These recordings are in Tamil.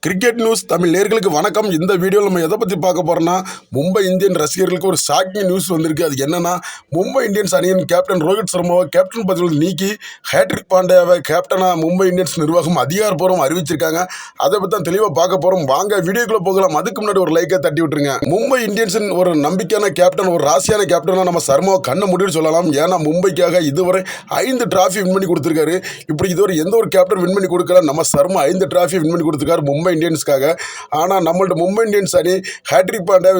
கிரிக்கெட் நியூஸ் தமிழ் நேயர்களுக்கு வணக்கம். இந்த வீடியோவில் நம்ம எதை பற்றி பார்க்க போகிறோம்னா, மும்பை இந்தியன் ரசிகர்களுக்கு ஒரு ஷாக்கிங் நியூஸ் வந்திருக்கு. அது என்னன்னா, மும்பை இந்தியன்ஸ் அணியின் கேப்டன் ரோஹித் சர்மாவை கேப்டன் பதவியில் நீக்கி ஹேட்ரிக் பாண்டியாவை கேப்டனாக மும்பை இந்தியன்ஸ் நிர்வாகம் அதிகாரப்பூர்வம் அறிவிச்சிருக்காங்க. அதை பற்றி தான் தெளிவாக பார்க்க போகிறோம். வாங்க வீடியோக்குள்ளே போகலாம். அதுக்கு முன்னாடி ஒரு லைக்கை தட்டி விட்டுருங்க. மும்பை இந்தியன்ஸின் ஒரு நம்பிக்கையான கேப்டன், ஒரு ராசியான கேப்டனாக நம்ம சர்மாவை கண்ணை முடிவு சொல்லலாம். ஏன்னா மும்பைக்காக இதுவரை 5 டிராஃபி வின் பண்ணி கொடுத்துருக்காரு. இப்படி இதுவரை எந்த ஒரு கேப்டன் வின் பண்ணி கொடுக்கல. நம்ம சர்மா 5 டிராஃபி வின் பண்ணி கொடுத்துருக்காரு மும்பை இந்தியன்ஸ்க்காக. ஆனால் நம்மள்ட்ட மும்பை இந்தியன்ஸ் அணி ஹேட்ரிக் பாண்டியா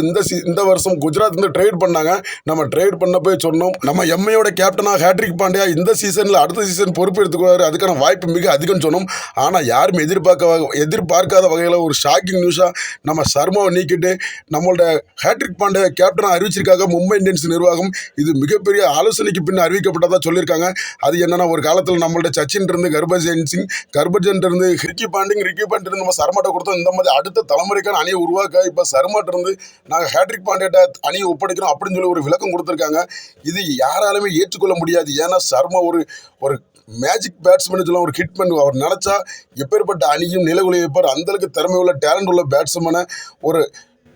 இந்த வருஷம் குஜராத் வந்து ட்ரேட் பண்ணாங்க. நம்ம ட்ரேட் பண்ண போய் சொன்னோம், நம்ம எம்ஐயோட கேப்டனாக ஹேட்ரிக் பாண்டியா இந்த சீசனில் அடுத்த சீசன் பொறுப்பு எடுத்துக்குவார், அதுக்கான வாய்ப்பு மிக அதிகம் சொன்னோம். ஆனால் யாரும் எதிர்பார்க்காத வகையில் ஒரு ஷாக்கிங் நியூஸாக நம்ம சர்மாவை நீக்கிட்டு நம்மளோட ஹேட்ரிக் பாண்டியா கேப்டனாக அறிவிச்சிருக்காங்க மும்பை இந்தியன்ஸ் நிர்வாகம். இது மிகப்பெரிய ஆலோசனைக்கு பின் அறிவிக்கப்பட்டதாக சொல்லியிருக்காங்க. அது என்னன்னா, ஒரு காலத்தில் நம்மள்ட்ட சச்சின் இருந்து கர்பஜன் இருந்து ரிக்கி பாண்டிங் இருந்து நம்ம சர்மாட்ட கொடுத்தோம். இந்த மாதிரி அடுத்த தலைமுறைக்கான அணியை உருவாக்க இப்போ சர்மாட்ட இருந்து நாங்கள் ஹேட்ரிக் பாண்டியாட்ட அணியை ஒப்படைக்கிறோம் அப்படின்னு சொல்லி ஒரு விளக்கம் கொடுத்துருக்காங்க. இது யாராலுமே ஏற்றுக்கொள்ள முடியாது. ஏன்னா சர்மா ஒரு மேஜிக் பேட்ஸ்மேன் சொல்லலாம், ஒரு ஹிட்மேன். அவர் நினச்சா எப்பேற்பட்ட அணியும் நிலகுலைய வைப்பார். அந்தளவுக்கு திறமை உள்ள டேலண்ட் உள்ள பேட்ஸ்மேனை ஒரு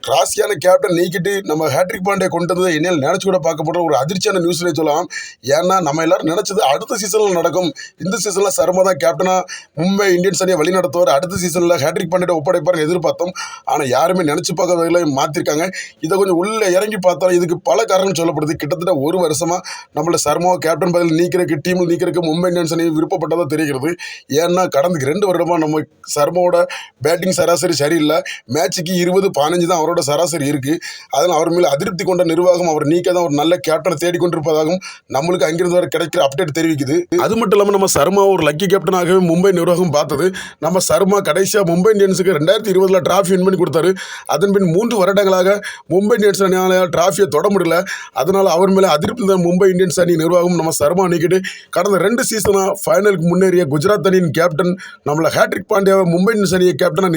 ராசியான கேப்டன் நீக்கிட்டு நம்ம ஹேட்ரிக் பாண்டியா கொண்டு வந்ததை என்னால் நினச்சி கூட பார்க்கப்படுற ஒரு அதிர்ச்சியான நியூஸ்னே சொல்லலாம். ஏன்னா நம்ம எல்லாரும் நினச்சது அடுத்த சீசனில் நடக்கும். இந்த சீசனில் சர்மா தான் கேப்டனாக மும்பை இந்தியன்ஸ் அணியை வழி நடத்துவார், அடுத்த சீசனில் ஹேட்ரிக் பாண்டியா ஒப்படைப்பார்னு எதிர்பார்த்தோம். ஆனால் யாருமே நினச்சி பார்க்காத வகையில் மாற்றிருக்காங்க. இதை கொஞ்சம் உள்ளே இறங்கி பார்த்தா இதுக்கு பல காரணம் சொல்லப்படுது. கிட்டத்தட்ட ஒரு வருஷமாக நம்மளோட சர்மாவை கேப்டன் பதில் டீமில் நீக்கிறதுக்கு மும்பை இந்தியன்ஸ் அணி விருப்பப்பட்டதாக தெரிகிறது. ஏன்னா கடந்த 2 வருடமாக நம்ம சர்மாவோட பேட்டிங் சராசரி சரியில்லை. மேட்சுக்கு 20-15 தான் அவரோட சராசரி இருக்கு. அதனால் அவர் மேலே அதிருப்தி கொண்ட நிர்வாகம் அவர் நீக்க தான் ஒரு நல்ல கேப்டனை தேடிக்கொண்டிருப்பதாகவும் நம்மளுக்கு அங்கிருந்து வர கிடைக்கிற அப்டேட் தெரிவிக்குது. அது மட்டும் இல்லாமல் நம்ம சர்மா ஒரு லக்கி கேப்டனாகவே மும்பை நிர்வாகம் பார்த்தது. நம்ம சர்மா கடைசியாக மும்பை இந்தியன்ஸுக்கு 2020 டிராஃபி வின் பண்ணி கொடுத்தாரு. அதன் பின் 3 வருடங்களாக மும்பை இந்தியன்ஸ் அணியால் டிராஃபியை தொட முடியல. அதனால் அவர் மேலே அதிருப்தி தான் மும்பை இந்தியன்ஸ் அணி நிர்வாகம் நம்ம சர்மா நீக்கிட்டு கடந்த 2 சீசனாக ஃபைனலுக்கு முன்னேறிய குஜராத் அணியின் கேப்டன் நம்மளை ஹேட்ரிக் பாண்டியாவை மும்பை இந்தியன்ஸ் அணியை கேப்டனாக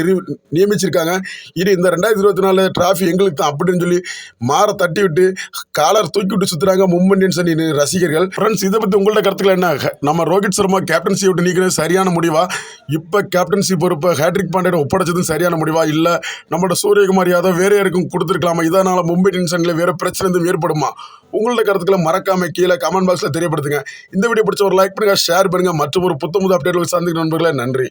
நியமிச்சிருக்காங்க. இது இந்த 2024 டிராஃபி எங்களுக்கு தான் அப்படின்னு சொல்லி மாற தட்டி விட்டு காலர் தூக்கி விட்டு சுற்றுறாங்க மும்பை இந்தியன்ஸ் அணி ரசிகர்கள். ஃப்ரெண்ட்ஸ், இதை பற்றி உங்கள்ட்ட கருத்துக்கள் என்ன? நம்ம ரோஹித் சர்மா கேப்டன்சி விட்டு நீக்கிறது சரியான முடிவா? இப்போ கேப்டன்சி பொறுப்பை ஹேட்ரிக் பாண்டியா ஒப்படைச்சதும் சரியான முடிவா? இல்லை நம்மளோட சூரியகுமார் யாதவ் வேற யாருக்கும் கொடுத்துருக்கலாமா? இதனால் மும்பை இந்தியன்ஸ் அணியில் வேற பிரச்சனை எதுவும் ஏற்படுமா? உங்களோட கருத்துக்களை மறக்காம கீழே கமெண்ட் பாக்ஸில் தெரியப்படுத்துங்க. இந்த வீடியோ பிடிச்ச ஒரு லைக் பண்ணுங்க, ஷேர் பண்ணுங்க. மற்றும் ஒரு புத்தமுது அப்டேட் சந்திக்கும் நண்பர்களே. நன்றி.